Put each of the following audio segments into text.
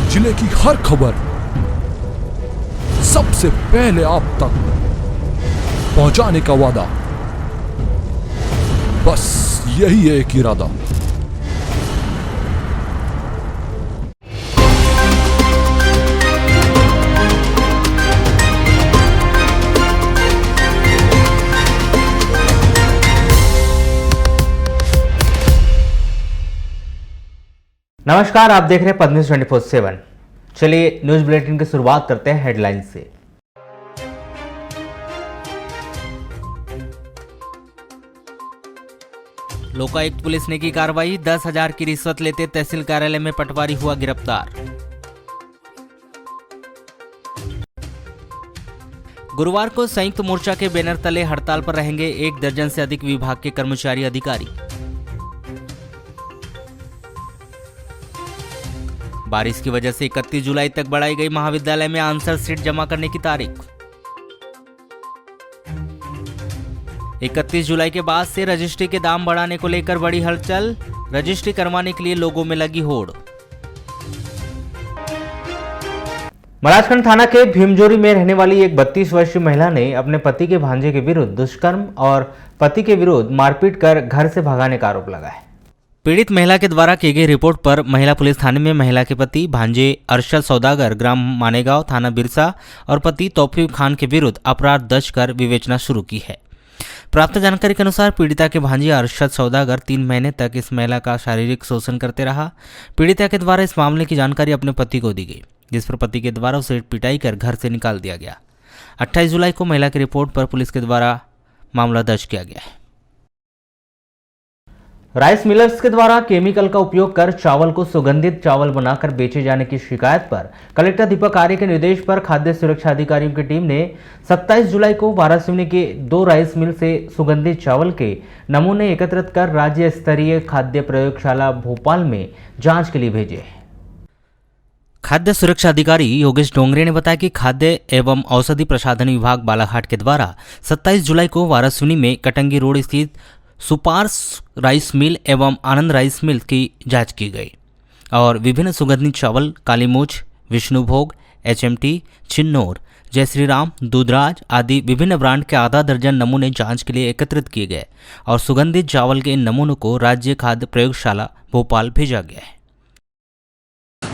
जिले की हर खबर सबसे पहले आप तक पहुंचाने का वादा, बस यही है एक इरादा। नमस्कार, आप देख रहे हैं पद न्यूज 24/7। चलिए न्यूज बुलेटिन की शुरुआत करते हैं हेडलाइन से। लोकायुक्त पुलिस ने की कार्रवाई, 10,000 की रिश्वत लेते तहसील कार्यालय में पटवारी हुआ गिरफ्तार। गुरुवार को संयुक्त मोर्चा के बैनर तले हड़ताल पर रहेंगे 1 दर्जन से अधिक विभाग के कर्मचारी अधिकारी। बारिश की वजह से 31 जुलाई तक बढ़ाई गई महाविद्यालय में आंसर शीट जमा करने की तारीख। 31 जुलाई के बाद से रजिस्ट्री के दाम बढ़ाने को लेकर बड़ी हलचल, रजिस्ट्री करवाने के लिए लोगों में लगी होड़। महाराजगंज थाना के भीमजोरी में रहने वाली एक 32 वर्षीय महिला ने अपने पति के भांजे के विरुद्ध दुष्कर्म और पति के विरुद्ध मारपीट कर घर से भगाने का आरोप लगाया। पीड़ित महिला के द्वारा की गई रिपोर्ट पर महिला पुलिस थाने में महिला के पति भांजे अरशद सौदागर ग्राम मानेगांव थाना बिरसा और पति तौफीक खान के विरुद्ध अपराध दर्ज कर विवेचना शुरू की है। प्राप्त जानकारी के अनुसार पीड़िता के भांजे अरशद सौदागर 3 महीने तक इस महिला का शारीरिक शोषण करते रहा। पीड़िता के द्वारा इस मामले की जानकारी अपने पति को दी गई, जिस पर पति के द्वारा उसे पिटाई कर घर से निकाल दिया गया। 28 जुलाई को महिला की रिपोर्ट पर पुलिस के द्वारा मामला दर्ज किया गया है। राइस मिलर्स के द्वारा केमिकल का उपयोग कर चावल को सुगंधित चावल बनाकर बेचे जाने की शिकायत पर कलेक्टर दीपक आर्य के निर्देश पर खाद्य सुरक्षा अधिकारियों की टीम ने 27 जुलाई को वारासिवनी के 2 राइस मिल से सुगंधित चावल के नमूने एकत्रित कर राज्य स्तरीय खाद्य प्रयोगशाला भोपाल में जांच के लिए भेजे। खाद्य सुरक्षा अधिकारी योगेश डोंगरे ने बताया कि खाद्य एवं औषधि प्रसाधन विभाग बालाघाट के द्वारा 27 जुलाई को वारासिवनी में कटंगी रोड स्थित सुपार्स राइस मिल एवं आनंद राइस मिल की जांच की गई और विभिन्न सुगंधित चावल कालीमूछ, विष्णुभोग, HMT, चिन्नौर, जय श्री राम, दूधराज आदि विभिन्न ब्रांड के आधा दर्जन नमूने जांच के लिए एकत्रित किए गए और सुगंधित चावल के इन नमूनों को राज्य खाद्य प्रयोगशाला भोपाल भेजा गया है।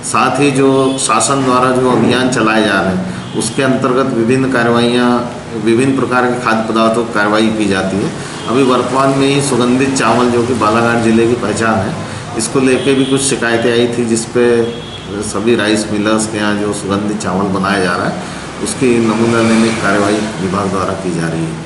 साथ ही जो शासन द्वारा जो अभियान चलाए जा रहे हैं उसके अंतर्गत विभिन्न कार्रवाइयाँ, विभिन्न प्रकार के खाद्य पदार्थों की कार्रवाई की जाती है। अभी वर्तमान में ही सुगंधित चावल जो कि बालाघाट जिले की पहचान है, इसको लेके भी कुछ शिकायतें आई थी, जिसपे सभी राइस मिलर्स के यहाँ जो सुगंधित चावल बनाया जा रहा है उसकी नमूना लेने की कार्रवाई विभाग द्वारा की जा रही है।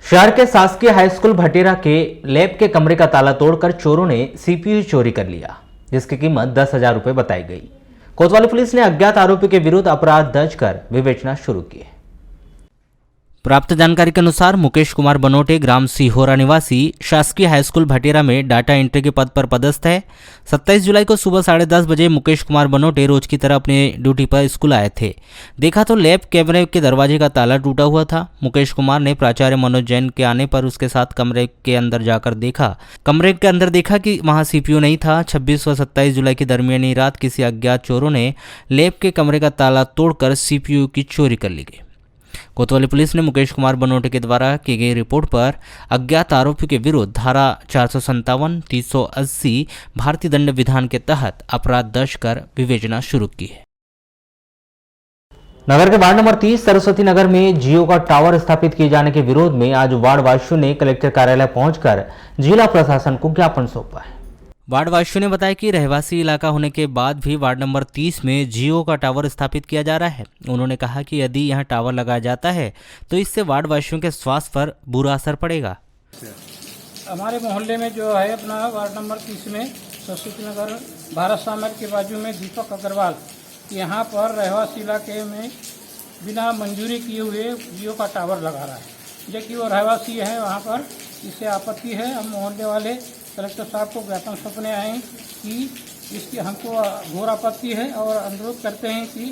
शहर के शासकीय हाई स्कूल भटेरा के लैब के कमरे का ताला तोड़कर चोरों ने CPU चोरी कर लिया, जिसकी कीमत 10,000 रुपये बताई गई। कोतवाली पुलिस ने अज्ञात आरोपी के विरुद्ध अपराध दर्ज कर विवेचना शुरू की है। प्राप्त जानकारी के अनुसार मुकेश कुमार बनोटे ग्राम सिहोरा निवासी शासकीय हाई स्कूल भटेरा में डाटा एंट्री के पद पर पदस्थ है। 27 जुलाई को सुबह 10:30 बजे मुकेश कुमार बनोटे रोज की तरह अपने ड्यूटी पर स्कूल आए थे। देखा तो लैब कैमरे के दरवाजे का ताला टूटा हुआ था। मुकेश कुमार ने प्राचार्य मनोज जैन के आने पर उसके साथ कमरे के अंदर जाकर देखा। कमरे के अंदर देखा कि वहां CPU नहीं था। 26 व 27 जुलाई की दरमियानी रात किसी अज्ञात चोरों ने लैब के कमरे का ताला तोड़कर CPU की चोरी कर ली गई। कोतवाली पुलिस ने मुकेश कुमार बनोटे के द्वारा की गई रिपोर्ट पर अज्ञात आरोपी के विरुद्ध धारा 457, 380 भारतीय दंड विधान के तहत अपराध दर्ज कर विवेचना शुरू की है। नगर के वार्ड नंबर 30 सरस्वती नगर में जियो का टावर स्थापित किए जाने के विरोध में आज वार्ड वासियों ने कलेक्टर कार्यालय पहुंचकर जिला प्रशासन को ज्ञापन सौंपा है। वार्ड वासियों ने बताया कि रहवासी इलाका होने के बाद भी वार्ड नंबर 30 में जियो का टावर स्थापित किया जा रहा है। उन्होंने कहा कि यदि यहां टावर लगाया जाता है तो इससे वार्ड वासियों के स्वास्थ्य पर बुरा असर पड़ेगा। हमारे मोहल्ले में जो है अपना वार्ड नंबर 30 में सरस्वती नगर भारत साम्राज्य के बाजू में दीपक अग्रवाल यहाँ पर रहवासी इलाके में बिना मंजूरी किए हुए जियो का टावर लगा रहा है। जबकि वो रहवासी है वहाँ पर, इससे आपत्ति है। हम मोहल्ले वाले कलेक्टर साहब को ज्ञापन सौंपने आए हैं कि इसकी हमको घोर आपत्ति है और अनुरोध करते हैं कि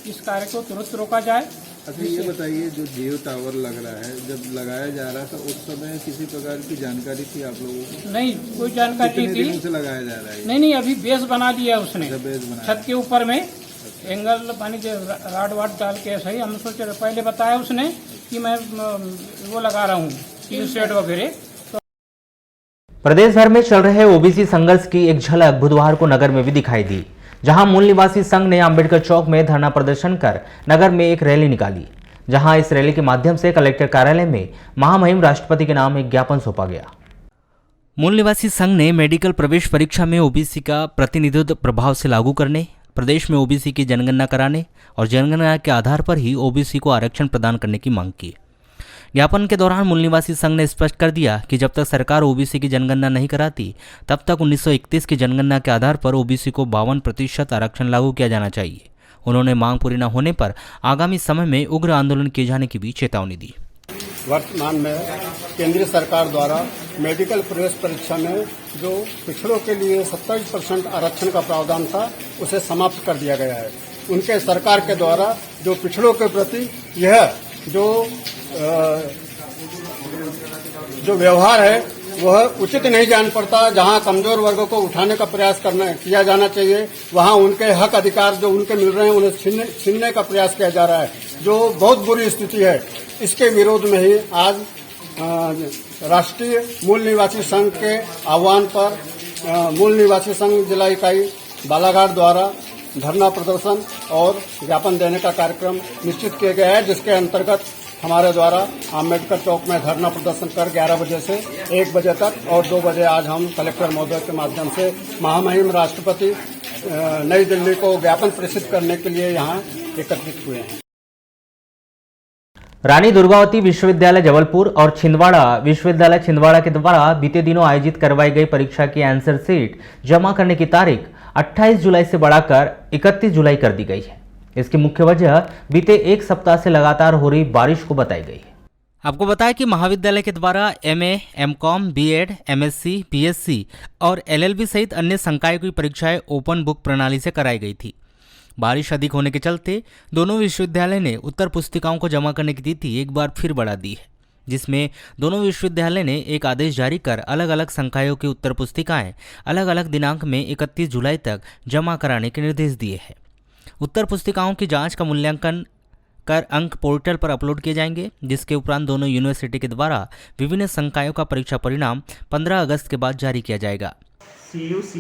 इस कार्य को तुरंत रोका जाए अच्छा ये बताइए, जो जियो टावर लग रहा है, जब लगाया जा रहा था उस समय किसी प्रकार की जानकारी थी आप लोगों को? नहीं, कोई जानकारी कितने नहीं दिनों थी। से लगाया जा रहा है? नहीं, अभी बेस बना दिया उसने अच्छा, बेस बनाया। छत के ऊपर में एंगल पानी के राड वाड डाल के सही। हम सोच रहे, पहले बताया उसने कि मैं वो लगा रहा हूँ टीन शेड वगैरह। प्रदेश भर में चल रहे ओबीसी संघर्ष की एक झलक बुधवार को नगर में भी दिखाई दी, जहां मूल निवासी संघ ने अंबेडकर चौक में धरना प्रदर्शन कर नगर में एक रैली निकाली, जहां इस रैली के माध्यम से कलेक्टर कार्यालय में महामहिम राष्ट्रपति के नाम एक ज्ञापन सौंपा गया। मूल निवासी संघ ने मेडिकल प्रवेश परीक्षा में ओबीसी का प्रतिनिधित्व प्रभाव से लागू करने, प्रदेश में ओबीसी की जनगणना कराने और जनगणना के आधार पर ही ओबीसी को आरक्षण प्रदान करने की मांग की। ज्ञापन के दौरान मूल निवासी संघ ने स्पष्ट कर दिया कि जब तक सरकार ओबीसी की जनगणना नहीं कराती तब तक 1931 की जनगणना के आधार पर ओबीसी को 52% आरक्षण लागू किया जाना चाहिए। उन्होंने मांग पूरी न होने पर आगामी समय में उग्र आंदोलन किए जाने की भी चेतावनी दी। वर्तमान में केंद्र सरकार द्वारा मेडिकल प्रवेश परीक्षा में जो पिछड़ों के लिए 27% आरक्षण का प्रावधान था उसे समाप्त कर दिया गया है। उनके सरकार के द्वारा जो पिछड़ों के प्रति यह जो व्यवहार है वह उचित नहीं जान पड़ता। जहां कमजोर वर्गों को उठाने का प्रयास किया जाना चाहिए, वहां उनके हक अधिकार जो उनके मिल रहे हैं उन्हें छीनने का प्रयास किया जा रहा है, जो बहुत बुरी स्थिति है। इसके विरोध में ही आज राष्ट्रीय मूल निवासी संघ के आह्वान पर मूल निवासी संघ जिला इकाई बालाघाट द्वारा धरना प्रदर्शन और ज्ञापन देने का कार्यक्रम निश्चित किया गया है, जिसके अंतर्गत हमारे द्वारा अम्बेडकर चौक में धरना प्रदर्शन कर 11 बजे से 1 बजे तक और 2 बजे आज हम कलेक्टर महोदय के माध्यम से महामहिम राष्ट्रपति नई दिल्ली को ज्ञापन प्रेषित करने के लिए यहाँ एकत्रित हुए हैं। रानी दुर्गावती विश्वविद्यालय जबलपुर और छिंदवाड़ा विश्वविद्यालय छिंदवाड़ा के द्वारा बीते दिनों आयोजित करवाई गई परीक्षा की आंसर शीट जमा करने की तारीख 28 जुलाई से बढ़ाकर 31 जुलाई कर दी गई है। इसकी मुख्य वजह बीते एक सप्ताह से लगातार हो रही बारिश को बताई गई है। आपको बताया कि महाविद्यालय के द्वारा MA, MCom, BEd, MSc, BSc और एलएलबी सहित अन्य संकायों की परीक्षाएं ओपन बुक प्रणाली से कराई गई थी। बारिश अधिक होने के चलते दोनों विश्वविद्यालय ने उत्तर पुस्तिकाओं को जमा करने की तिथि एक बार फिर बढ़ा दी है, जिसमें दोनों विश्वविद्यालय ने एक आदेश जारी कर अलग अलग संकायों की उत्तर पुस्तिकाएं अलग अलग दिनांक में 31 जुलाई तक जमा कराने के निर्देश दिए हैं। उत्तर पुस्तिकाओं की जांच का मूल्यांकन कर अंक पोर्टल पर अपलोड किए जाएंगे, जिसके उपरांत दोनों यूनिवर्सिटी के द्वारा विभिन्न संकायों का परीक्षा परिणाम 15 अगस्त के बाद जारी किया जाएगा। CUC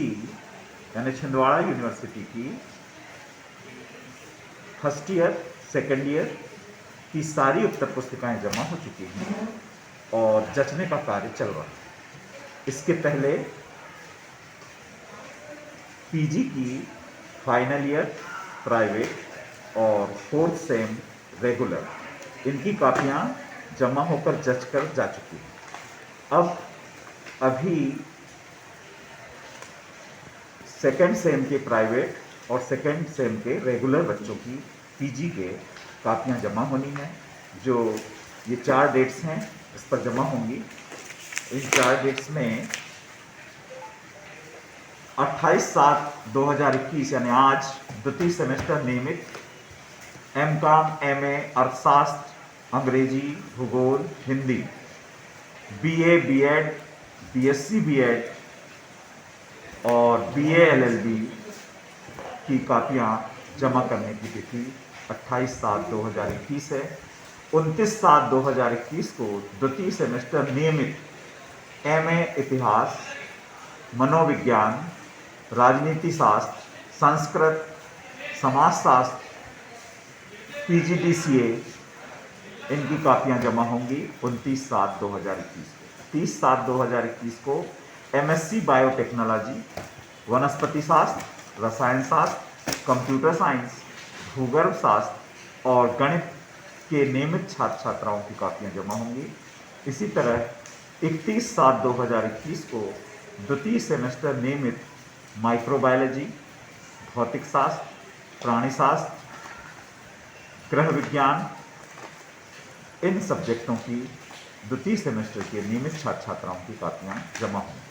यानी छिंदवाड़ा यूनिवर्सिटी की फर्स्ट ईयर, सेकेंड ईयर की सारी उत्तर पुस्तिकाएं जमा हो चुकी हैं और जचने का कार्य चल रहा है। इसके पहले पीजी की फाइनल ईयर, प्राइवेट और फोर्थ सेम रेगुलर इनकी कापियां जमा होकर जच कर जा चुकी हैं। अब अभी सेकेंड सेम के प्राइवेट और सेकेंड सेम के रेगुलर बच्चों की पीजी के कापियां जमा होनी है। जो ये 4 डेट्स हैं इस पर जमा होंगी। इन 4 डेट्स में 28/7/2021 यानी आज द्वितीय सेमेस्टर नियमित एमकॉम, एमए अर्थशास्त्र, अंग्रेजी, भूगोल, Hindi, BA, BEd, BSc BEd और बीए एलएलबी की कापियां जमा करने की तिथि 28/7/2021 है। 29/7/2021 को द्वितीय सेमेस्टर नियमित एमए इतिहास, मनोविज्ञान, राजनीति शास्त्र, संस्कृत, समाजशास्त्र, पीजीडीसीए इनकी कापियां जमा होंगी 29/7/2021 को। 30/7/2021 को एमएससी बायोटेक्नोलॉजी, वनस्पति शास्त्र, रसायन शास्त्र, कंप्यूटर साइंस, भूगर्भ शास्त्र और गणित के नियमित छात्र छात्राओं की कापियां जमा होंगी। इसी तरह 31/7/2021 को द्वितीय सेमेस्टर नियमित माइक्रोबायोलॉजी, भौतिक शास्त्र, प्राणी शास्त्र, गृह विज्ञान इन सब्जेक्टों की द्वितीय सेमेस्टर के नियमित छात्र छात्राओं की कापियां जमा होंगी।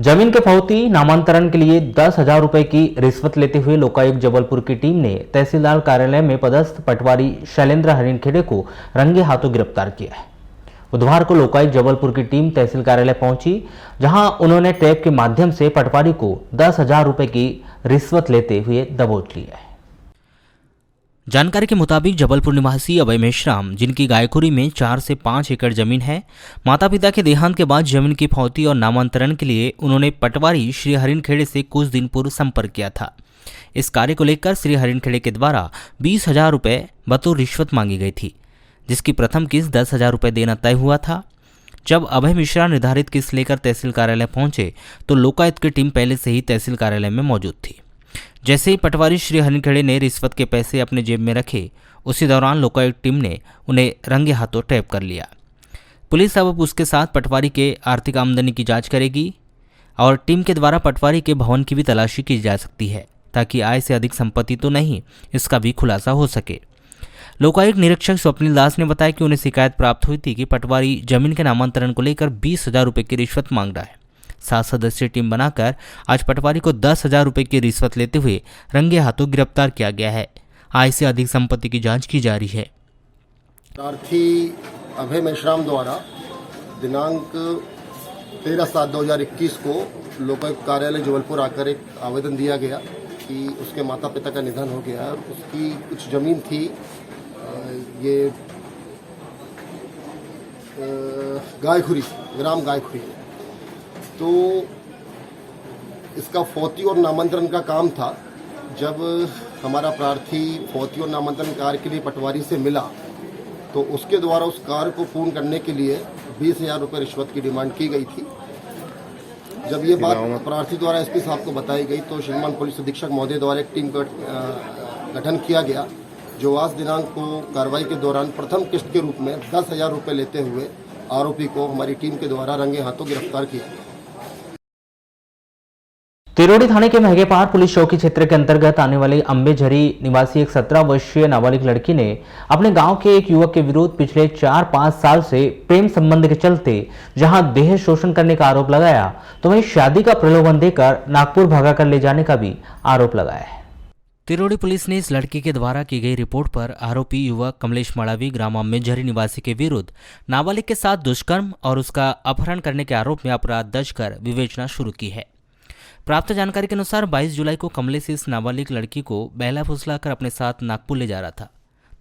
जमीन के फौती नामांतरण के लिए 10,000 रुपए की रिश्वत लेते हुए लोकायुक्त जबलपुर की टीम ने तहसीलदार कार्यालय में पदस्थ पटवारी शैलेंद्र हरिणखेड़े को रंगे हाथों गिरफ्तार किया है। बुधवार को लोकायुक्त जबलपुर की टीम तहसील कार्यालय पहुंची, जहां उन्होंने टैप के माध्यम से पटवारी को 10,000 रुपए की रिश्वत लेते हुए दबोच लिया है। जानकारी के मुताबिक जबलपुर निवासी अभय मेश्राम, जिनकी गायखुरी में 4 से 5 एकड़ जमीन है, माता पिता के देहांत के बाद जमीन की फौती और नामांतरण के लिए उन्होंने पटवारी श्री हरिणखेड़े से कुछ दिन पूर्व संपर्क किया था। इस कार्य को लेकर श्री हरिणखेड़े के द्वारा 20,000 रुपये बतौर रिश्वत मांगी गई थी, जिसकी प्रथम किस्त 10,000 रुपये देना तय हुआ था। जब अभय मिश्रा निर्धारित किस्त लेकर तहसील कार्यालय पहुंचे तो लोकायुक्त की टीम पहले से ही तहसील कार्यालय में मौजूद थी। जैसे ही पटवारी श्री हरिणखेड़े ने रिश्वत के पैसे अपने जेब में रखे, उसी दौरान लोकायुक्त टीम ने उन्हें रंगे हाथों टैप कर लिया। पुलिस अब उसके साथ पटवारी के आर्थिक आमदनी की जांच करेगी और टीम के द्वारा पटवारी के भवन की भी तलाशी की जा सकती है, ताकि आय से अधिक संपत्ति तो नहीं, इसका भी खुलासा हो सके। लोकायुक्त निरीक्षक स्वप्निल दास ने बताया कि उन्हें शिकायत प्राप्त हुई थी कि पटवारी जमीन के नामांतरण को लेकर 20,000 रुपये की रिश्वत मांग रहा है। 7 सदस्यीय टीम बनाकर आज पटवारी को 10,000 रुपये की रिश्वत लेते हुए रंगे हाथों गिरफ्तार किया गया है। आय से अधिक संपत्ति की जांच की जा रही है। प्रार्थी अभय मेश्राम द्वारा दिनांक 13/7/2021 को लोकायुक्त कार्यालय जबलपुर आकर एक आवेदन दिया गया कि उसके माता पिता का निधन हो गया और उसकी कुछ जमीन थी, ये गायखुरी, ग्राम गायखुरी। तो इसका फौती और नामांतरण का काम था। जब हमारा प्रार्थी फौती और नामांतरण कार्य के लिए पटवारी से मिला तो उसके द्वारा उस कार्य को पूर्ण करने के लिए 20,000 रुपये रिश्वत की डिमांड की गई थी। जब ये बात प्रार्थी द्वारा एसपी साहब को बताई गई तो श्रीमान पुलिस अधीक्षक महोदय द्वारा एक टीम का गठन किया गया, जो आज दिनांक को कार्रवाई के दौरान प्रथम किस्त के रूप में 10,000 रुपये लेते हुए आरोपी को हमारी टीम के द्वारा रंगे हाथों गिरफ्तार किया। तिरोड़ी थाने के महगेपार पुलिस चौकी क्षेत्र के अंतर्गत आने वाली अंबेझरी निवासी एक 17 वर्षीय नाबालिग लड़की ने अपने गांव के एक युवक के विरुद्ध पिछले 4-5 साल से प्रेम संबंध के चलते जहां देह शोषण करने का आरोप लगाया, तो वहीं शादी का प्रलोभन देकर नागपुर भगाकर ले जाने का भी आरोप लगाया है। तिरोड़ी पुलिस ने इस लड़की के द्वारा की गई रिपोर्ट पर आरोपी युवक कमलेश मड़ावी ग्राम अंबेझरी निवासी के विरुद्ध नाबालिग के साथ दुष्कर्म और उसका अपहरण करने के आरोप में अपराध दर्ज कर विवेचना शुरू की है। प्राप्त जानकारी के अनुसार 22 जुलाई को कमलेश इस नाबालिग लड़की को बहला फुसलाकर अपने साथ नागपुर ले जा रहा था।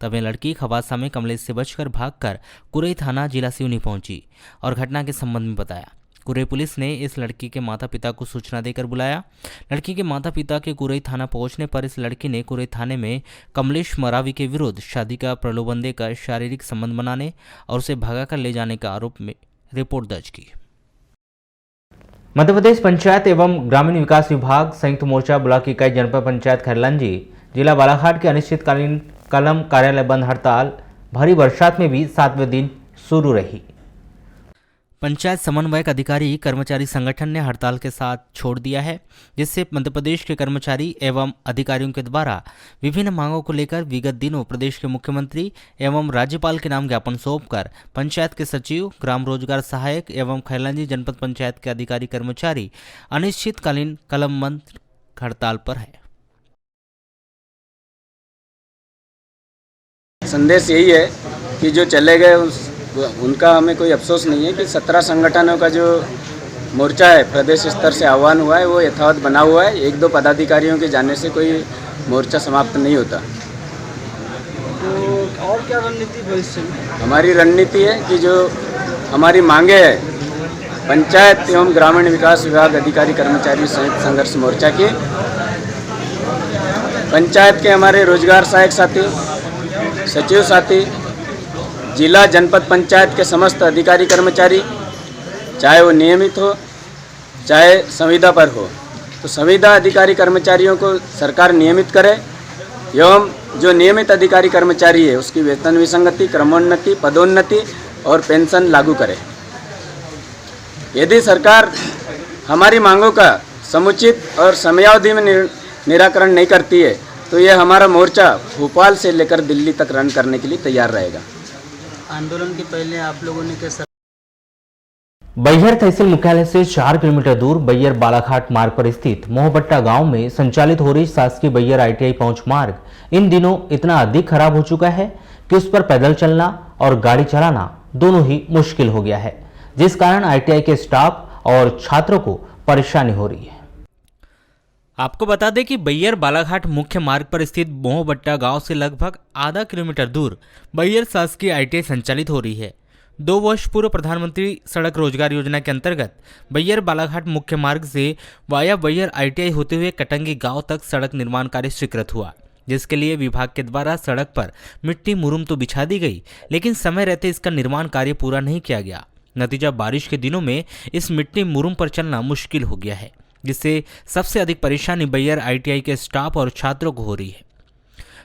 तब यह लड़की खवासा में कमलेश से बचकर भागकर कुरई थाना जिला सिवनी पहुंची और घटना के संबंध में बताया। कुरई पुलिस ने इस लड़की के माता पिता को सूचना देकर बुलाया। लड़की के माता पिता के कुरई थाना पहुंचने पर इस लड़की ने कुरई थाने में कमलेश मरावी के विरुद्ध शादी का प्रलोभन देकर शारीरिक संबंध बनाने और उसे भगाकर ले जाने का आरोप में रिपोर्ट दर्ज की। मध्य प्रदेश पंचायत एवं ग्रामीण विकास विभाग संयुक्त मोर्चा ब्लॉक इकाई जनपद पंचायत खैरलांजी जिला बालाघाट के अनिश्चितकालीन कलम कार्यालय बंद हड़ताल भारी बरसात में भी 7वें दिन शुरू रही। पंचायत समन्वयक अधिकारी कर्मचारी संगठन ने हड़ताल के साथ छोड़ दिया है, जिससे मध्य प्रदेश के कर्मचारी एवं अधिकारियों के द्वारा विभिन्न मांगों को लेकर विगत दिनों प्रदेश के मुख्यमंत्री एवं राज्यपाल के नाम ज्ञापन सौंपकर पंचायत के सचिव, ग्राम रोजगार सहायक एवं खैरलांजी जनपद पंचायत के अधिकारी कर्मचारी अनिश्चितकालीन कलम बंद हड़ताल पर है। संदेश यही है कि जो चले गए उनका हमें कोई अफसोस नहीं है कि 17 संगठनों का जो मोर्चा है प्रदेश स्तर से आह्वान हुआ है वो यथावत बना हुआ है। 1-2 पदाधिकारियों के जाने से कोई मोर्चा समाप्त नहीं होता। तो और क्या रणनीति भविष्य में? हमारी रणनीति है कि जो हमारी मांगे है पंचायत एवं ग्रामीण विकास विभाग अधिकारी कर्मचारी संयुक्त संघर्ष मोर्चा की, पंचायत के हमारे रोजगार सहायक साथी, सचिव साथी, जिला जनपद पंचायत के समस्त अधिकारी कर्मचारी, चाहे वो नियमित हो चाहे संविदा पर हो, तो संविदा अधिकारी कर्मचारियों को सरकार नियमित करे एवं जो नियमित अधिकारी कर्मचारी है उसकी वेतन विसंगति, क्रमोन्नति, पदोन्नति और पेंशन लागू करे। यदि सरकार हमारी मांगों का समुचित और समयावधि में निराकरण नहीं करती है तो यह हमारा मोर्चा भोपाल से लेकर दिल्ली तक रन करने के लिए तैयार रहेगा। आंदोलन के पहले आप लोगों ने कैसा बैहर तहसील मुख्यालय से 4 किलोमीटर दूर बैहर बालाघाट मार्ग पर स्थित मोहबट्टा गांव में संचालित हो रही शासकीय बैहर ITI पहुंच मार्ग इन दिनों इतना अधिक खराब हो चुका है कि उस पर पैदल चलना और गाड़ी चलाना दोनों ही मुश्किल हो गया है, जिस कारण ITI के स्टाफ और छात्रों को परेशानी हो रही है। आपको बता दें कि बैहर बालाघाट मुख्य मार्ग पर स्थित मोहबट्टा गांव से लगभग आधा किलोमीटर दूर बैहर शासकीय ITI संचालित हो रही है। 2 वर्ष पूर्व प्रधानमंत्री सड़क रोजगार योजना के अंतर्गत बैहर बालाघाट मुख्य मार्ग से वाया बैहर ITI होते हुए कटंगी गांव तक सड़क निर्माण कार्य स्वीकृत हुआ, जिसके लिए विभाग के द्वारा सड़क पर मिट्टी मुरुम तो बिछा दी गई, लेकिन समय रहते इसका निर्माण कार्य पूरा नहीं किया गया। नतीजा बारिश के दिनों में इस मिट्टी मुरुम पर चलना मुश्किल हो गया है, जिससे सबसे अधिक परेशानी बैहर ITI के स्टाफ और छात्रों को हो रही है।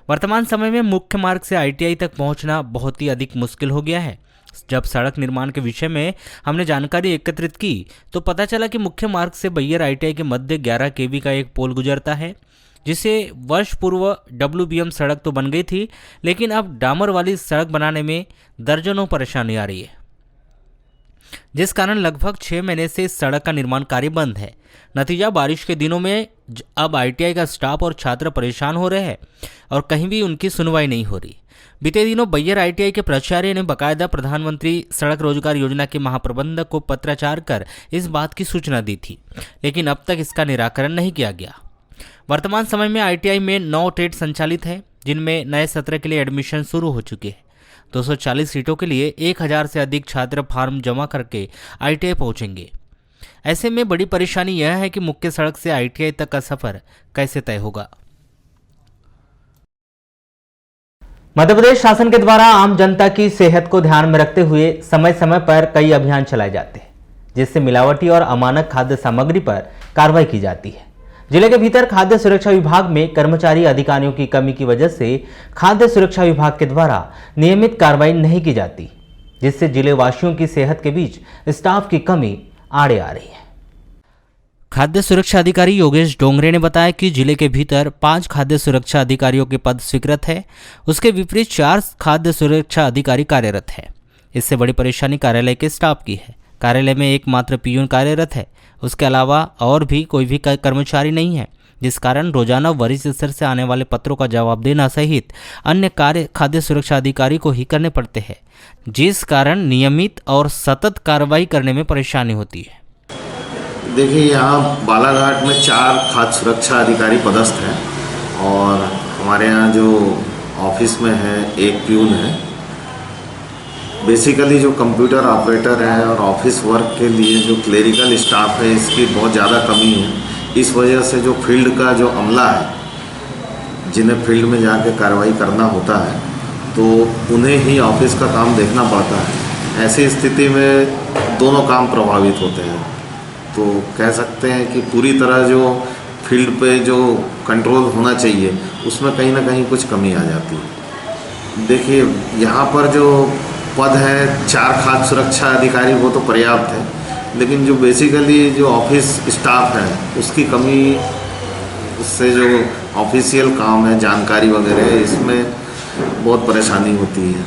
वर्तमान समय में मुख्य मार्ग से ITI तक पहुंचना बहुत ही अधिक मुश्किल हो गया है। जब सड़क निर्माण के विषय में हमने जानकारी एकत्रित की तो पता चला कि मुख्य मार्ग से बैहर ITI के मध्य 11 kV का एक पोल गुजरता है, जिसे वर्ष पूर्व WBM सड़क तो बन गई थी, लेकिन अब डामर वाली सड़क बनाने में दर्जनों परेशानी आ रही है, जिस कारण लगभग 6 महीने से इस सड़क का निर्माण कार्य बंद है। नतीजा बारिश के दिनों में अब ITI का स्टाफ और छात्र परेशान हो रहे हैं और कहीं भी उनकी सुनवाई नहीं हो रही। बीते दिनों बैहर ITI के प्राचार्य ने बाकायदा प्रधानमंत्री सड़क रोजगार योजना के महाप्रबंधक को पत्राचार कर इस बात की सूचना दी थी, लेकिन अब तक इसका निराकरण नहीं किया गया। वर्तमान समय में ITI में 9 ट्रेड संचालित है, जिनमें नए सत्र के लिए एडमिशन शुरू हो चुके हैं। 240 सीटों के लिए 1000 से अधिक छात्र फार्म जमा करके ITI पहुंचेंगे। ऐसे में बड़ी परेशानी यह है कि मुख्य सड़क से ITI तक का सफर कैसे तय होगा। मध्य प्रदेश शासन के द्वारा आम जनता की सेहत को ध्यान में रखते हुए समय समय पर कई अभियान चलाए जाते हैं, जिससे मिलावटी और अमानक खाद्य सामग्री पर कार्रवाई की जाती है। जिले के भीतर खाद्य सुरक्षा विभाग में कर्मचारी अधिकारियों की कमी की वजह से खाद्य सुरक्षा विभाग के द्वारा नियमित कार्रवाई नहीं की जाती, जिससे जिले वासियों की सेहत के बीच स्टाफ की कमी आड़े आ रही है। खाद्य सुरक्षा अधिकारी योगेश डोंगरे ने बताया कि जिले के भीतर 5 खाद्य सुरक्षा अधिकारियों के पद स्वीकृत है, उसके विपरीत 4 खाद्य सुरक्षा अधिकारी कार्यरत है। इससे बड़ी परेशानी कार्यालय के स्टाफ की है। कार्यालय में एकमात्र पियून कार्यरत है, उसके अलावा और भी कोई भी कर्मचारी नहीं है, जिस कारण रोजाना वरिष्ठ स्तर से आने वाले पत्रों का जवाब देना सहित अन्य कार्य खाद्य सुरक्षा अधिकारी को ही करने पड़ते हैं, जिस कारण नियमित और सतत कार्रवाई करने में परेशानी होती है। देखिए, यहाँ बालाघाट में 4 खाद्य सुरक्षा अधिकारी पदस्थ हैं और हमारे यहाँ जो ऑफिस में है 1 प्यून है। बेसिकली जो कंप्यूटर ऑपरेटर है और ऑफिस वर्क के लिए जो क्लेरिकल स्टाफ है, इसकी बहुत ज़्यादा कमी है। इस वजह से जो फील्ड का जो अमला है, जिन्हें फील्ड में जाके कार्रवाई करना होता है, तो उन्हें ही ऑफिस का काम देखना पड़ता है। ऐसी स्थिति में दोनों काम प्रभावित होते हैं। तो कह सकते हैं कि पूरी तरह जो फील्ड पे जो कंट्रोल होना चाहिए, उसमें कहीं ना कहीं कुछ कमी आ जाती है। देखिए, यहाँ पर जो पद है 4 खाद्य सुरक्षा अधिकारी, वो तो पर्याप्त है, लेकिन जो बेसिकली जो ऑफिस स्टाफ है उसकी कमी, उससे जो ऑफिशियल काम है, जानकारी वगैरह, इसमें बहुत परेशानी होती है।